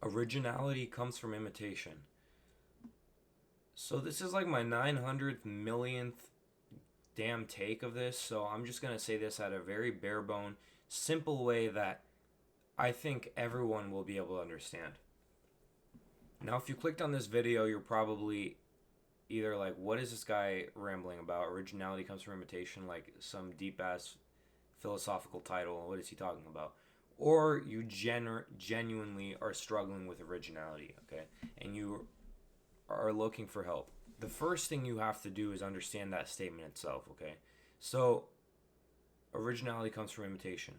Originality comes from imitation. So this is like my 900th millionth damn take of this, so I'm just going to say this at a very bare bone, simple way that I think everyone will be able to understand. Now, if you clicked on this video, you're probably either like, what is this guy rambling about? Originality comes from imitation, like some deep ass philosophical title. What is he talking about? Or you genuinely are struggling with originality, okay? And you are looking for help. The first thing you have to do is understand that statement itself, okay? So, originality comes from imitation.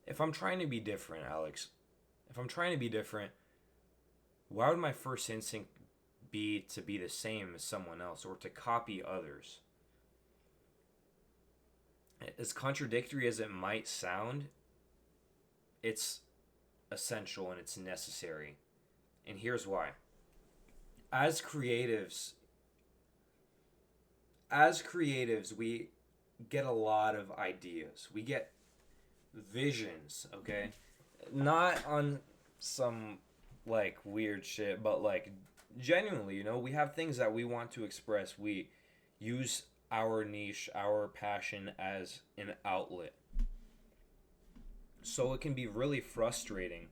If I'm trying to be different, Alex, if I'm trying to be different, why would my first instinct be to be the same as someone else or to copy others? As contradictory as it might sound, it's essential and it's necessary. And here's why. As creatives, we get a lot of ideas. We get visions, okay? Not on some like weird shit, but like genuinely, we have things that we want to express. We use our niche, our passion as an outlet. So it can be really frustrating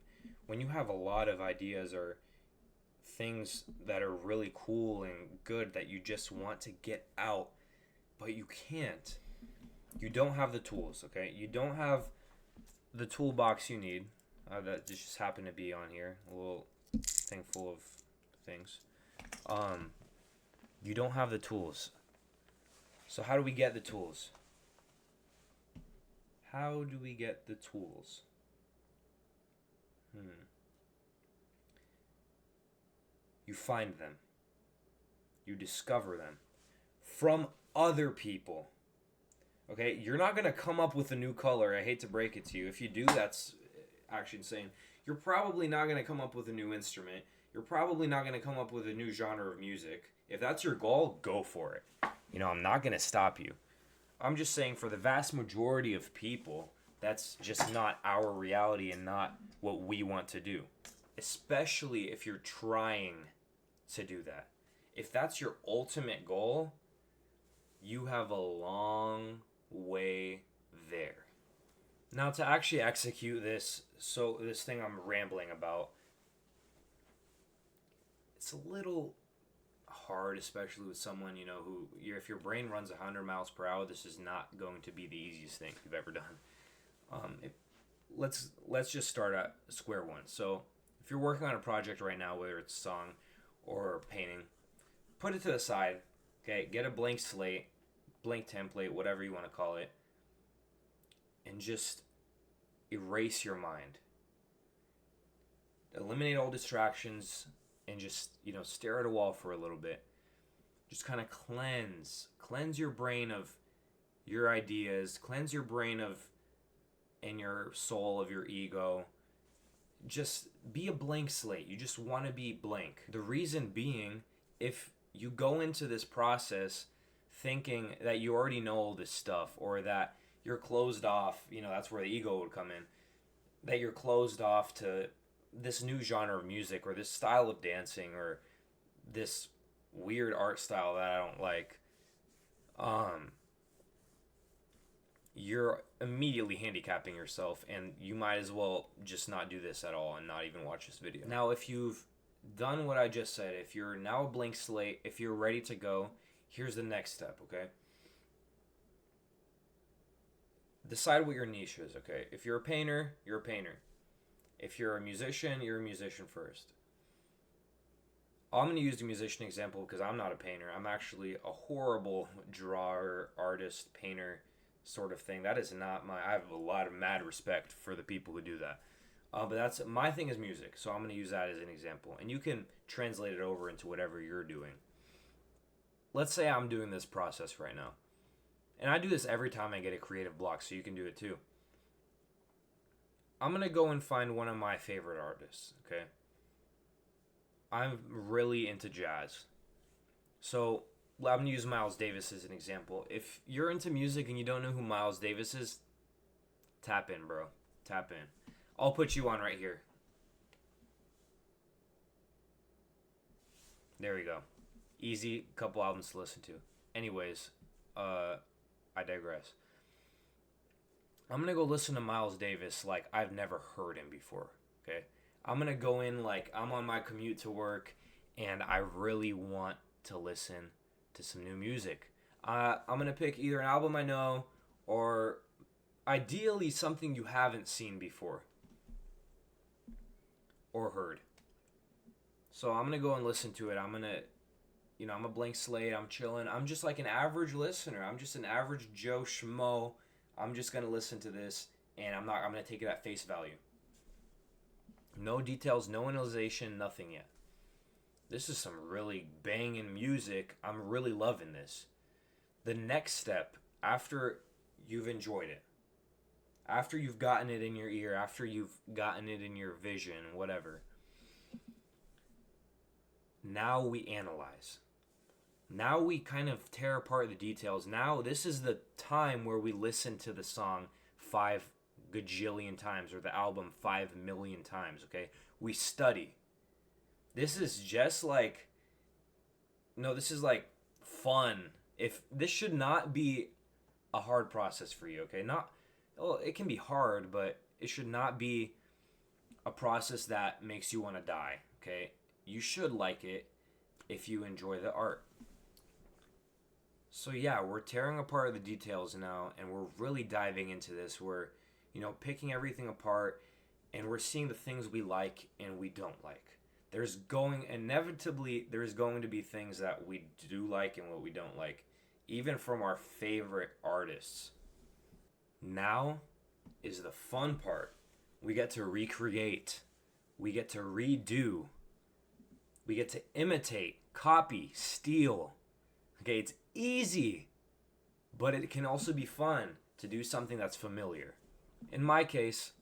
when you have a lot of ideas or things that are really cool and good that you just want to get out, but you can't. You don't have the tools, okay? You don't have the toolbox you need. That just happened to be on here, a little thing full of things. You don't have the tools. So how do we get the tools? How do we get the tools? You find them. You discover them from other people. Okay? You're not going to come up with a new color. I hate to break it to you. If you do, that's actually insane. You're probably not going to come up with a new instrument. You're probably not going to come up with a new genre of music. If that's your goal, go for it. I'm not going to stop you. I'm just saying for the vast majority of people, that's just not our reality and not what we want to do. Especially if you're trying to do that. If that's your ultimate goal, you have a long way there. Now to actually execute this thing I'm rambling about, it's a little hard, especially with someone, who, if your brain runs 100 miles per hour, this is not going to be the easiest thing you've ever done. Let's just start at square one. So if you're working on a project right now, whether it's song or painting, put it to the side, okay? Get a blank slate, blank template, whatever you want to call it, and just erase your mind. Eliminate all distractions and just, stare at a wall for a little bit. Just kind of cleanse your brain of your ideas, cleanse your brain of and your soul of your ego. Just be a blank slate. You just want to be blank. The reason being, if you go into this process thinking that you already know all this stuff, or that you're closed off, that's where the ego would come in, that you're closed off to this new genre of music or this style of dancing or this weird art style that I don't like, you're immediately handicapping yourself, and you might as well just not do this at all and not even watch this video. Now, if you've done what I just said, if you're now a blank slate, if you're ready to go, here's the next step, okay? Decide what your niche is, okay? If you're a painter, you're a painter. If you're a musician, you're a musician first. I'm going to use the musician example because I'm not a painter. I'm actually a horrible drawer, artist, painter sort of thing. That is not I have a lot of mad respect for the people who do that. But that's my thing is music, so I'm going to use that as an example. And you can translate it over into whatever you're doing. Let's say I'm doing this process right now. And I do this every time I get a creative block, so you can do it too. I'm going to go and find one of my favorite artists, okay? I'm really into jazz. So I'm going to use Miles Davis as an example. If you're into music and you don't know who Miles Davis is, tap in, bro. Tap in. I'll put you on right here. There we go. Easy couple albums to listen to. Anyways, I digress. I'm gonna go listen to Miles Davis like I've never heard him before. Okay, I'm gonna go in like I'm on my commute to work, and I really want to listen to some new music. I'm gonna pick either an album I know, or ideally something you haven't seen before or heard. So I'm gonna go and listen to it. I'm a blank slate. I'm chilling. I'm just like an average listener. I'm just an average Joe Schmo. I'm just gonna listen to this, and I'm gonna take it at face value. No details, no analyzation, nothing yet. This is some really banging music. I'm really loving this. The next step, after you've enjoyed it, after you've gotten it in your ear, after you've gotten it in your vision, whatever, now we analyze. Now we kind of tear apart the details. Now this is the time where we listen to the song 5 gajillion times, or the album 5 million times, okay? We study. This is just like, no, this is like fun. If this should not be a hard process for you, okay? Not, well, it can be hard, but it should not be a process that makes you want to die, okay? You should like it if you enjoy the art. So yeah, we're tearing apart the details now, and we're really diving into this. We're, picking everything apart, and we're seeing the things we like and we don't like. There's going to be things that we do like and what we don't like, even from our favorite artists. Now is the fun part. We get to recreate. We get to redo. We get to imitate, copy, steal. Okay, it's easy, but it can also be fun to do something that's familiar. In my case,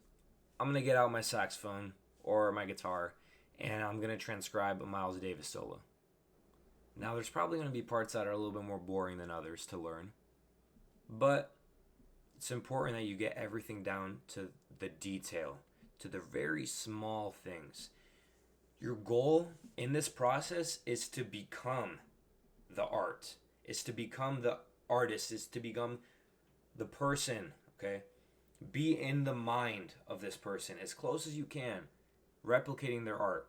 I'm going to get out my saxophone or my guitar, and I'm going to transcribe a Miles Davis solo. Now, there's probably going to be parts that are a little bit more boring than others to learn, but it's important that you get everything down to the detail, to the very small things. Your goal in this process is to become the art. Is to become the artist. Is to become the person, okay? Be in the mind of this person as close as you can, replicating their art.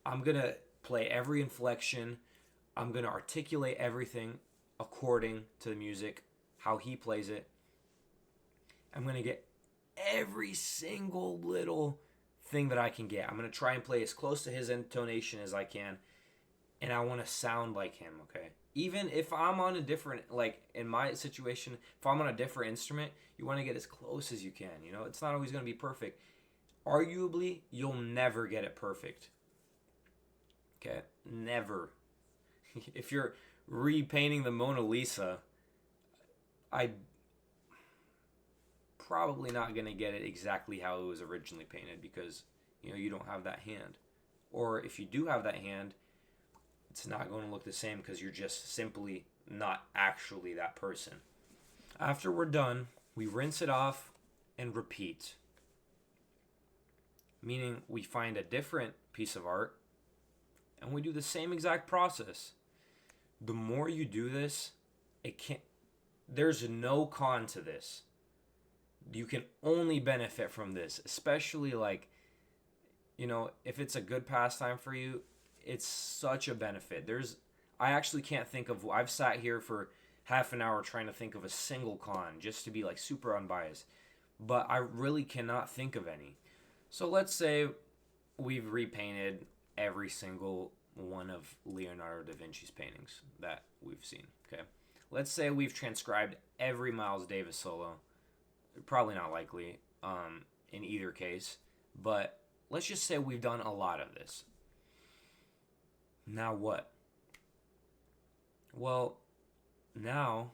I'm going to play every inflection. I'm going to articulate everything according to the music, how he plays it. I'm going to get every single little thing that I can get. I'm going to try and play as close to his intonation as I can. And I want to sound like him, okay? Even if I'm on a different, like in my situation, if I'm on a different instrument, you want to get as close as you can. It's not always going to be perfect. Arguably, you'll never get it perfect. Okay? Never. If you're repainting the Mona Lisa, I probably not going to get it exactly how it was originally painted, because you don't have that hand. Or if you do have that hand, it's not going to look the same, because you're just simply not actually that person. After we're done, we rinse it off and repeat. Meaning we find a different piece of art and we do the same exact process. The more you do this, there's no con to this. You can only benefit from this, especially if it's a good pastime for you. It's such a benefit. I actually can't think of, I've sat here for half an hour trying to think of a single con, just to be super unbiased, but I really cannot think of any. So let's say we've repainted every single one of Leonardo da Vinci's paintings that we've seen, okay? Let's say we've transcribed every Miles Davis solo. Probably not likely in either case, but let's just say we've done a lot of this. Now what? Well, now,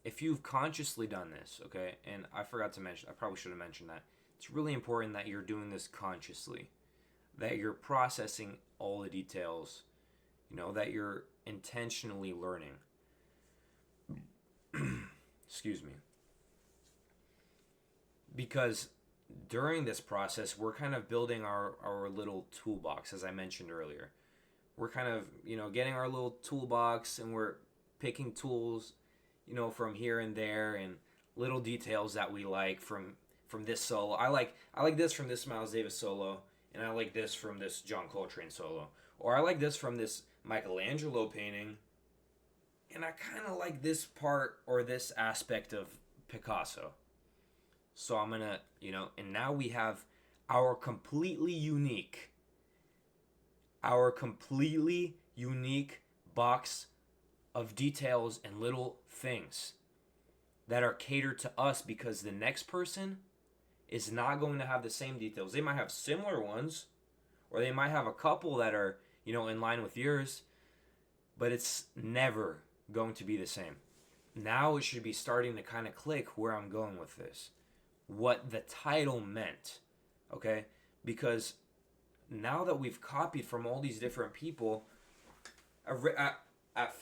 if you've consciously done this, okay, and I probably should have mentioned that, it's really important that you're doing this consciously, that you're processing all the details, that you're intentionally learning. Excuse me. Because during this process, we're kind of building our little toolbox, as I mentioned earlier. we're kind of, getting our little toolbox, and we're picking tools, from here and there, and little details that we like from this solo. I like this from this Miles Davis solo, and I like this from this John Coltrane solo, or I like this from this Michelangelo painting, and I kind of like this part or this aspect of Picasso. So I'm gonna, and now we have our completely unique, box of details and little things that are catered to us, because the next person is not going to have the same details. They might have similar ones, or they might have a couple that are, in line with yours, but it's never going to be the same. Now it should be starting to kind of click where I'm going with this, what the title meant, okay? Because now that we've copied from all these different people, at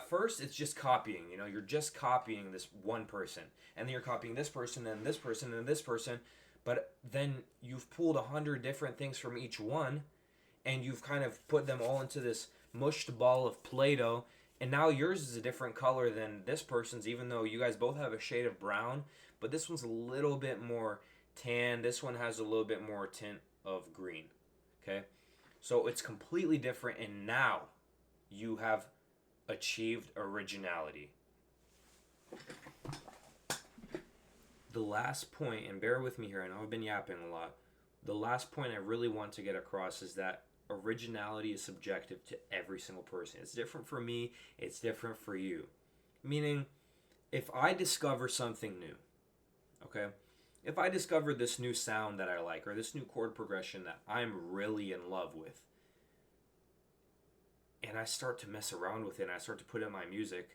first it's just copying. You're just copying this one person, and then you're copying this person and this person and this person, but then you've pulled 100 different things from each one, and you've kind of put them all into this mushed ball of Play-Doh, and now yours is a different color than this person's, even though you guys both have a shade of brown, but this one's a little bit more tan. This one has a little bit more tint of green, okay? So it's completely different, and now you have achieved originality. The last point, and bear with me here, I know I've been yapping a lot. The last point I really want to get across is that originality is subjective to every single person. It's different for me, it's different for you. Meaning, if I discover something new, okay? If I discover this new sound that I like, or this new chord progression that I'm really in love with, and I start to mess around with it, and I start to put in my music,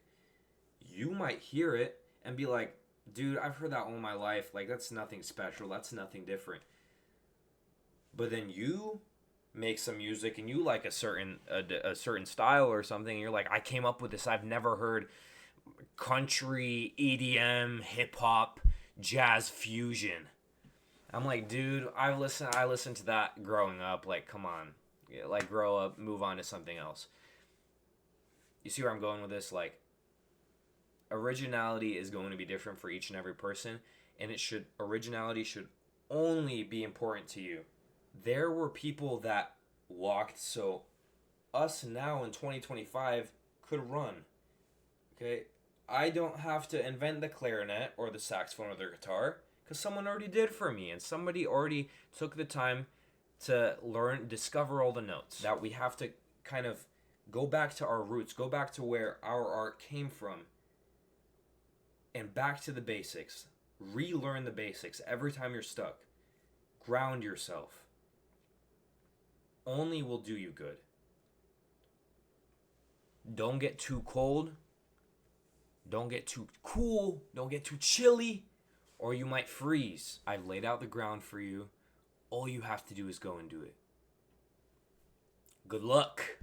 you might hear it and be like, dude, I've heard that all my life. Like, that's nothing special. That's nothing different. But then you make some music, and you like a certain style or something, and you're like, I came up with this. I've never heard country, EDM, hip-hop, jazz fusion. I'm like, dude, I listened to that growing up. Like, come on. Like, grow up, move on to something else. You see where I'm going with this? Like, originality is going to be different for each and every person, and originality should only be important to you. There were people that walked, so us now in 2025 could run. Okay? I don't have to invent the clarinet or the saxophone or the guitar, because someone already did for me, and somebody already took the time to discover all the notes. That we have to kind of go back to our roots, go back to where our art came from, and back to the basics. Relearn the basics every time you're stuck. Ground yourself. Only will do you good. Don't get too cold. Don't get too cool. Don't get too chilly, or you might freeze. I've laid out the ground for you. All you have to do is go and do it. Good luck.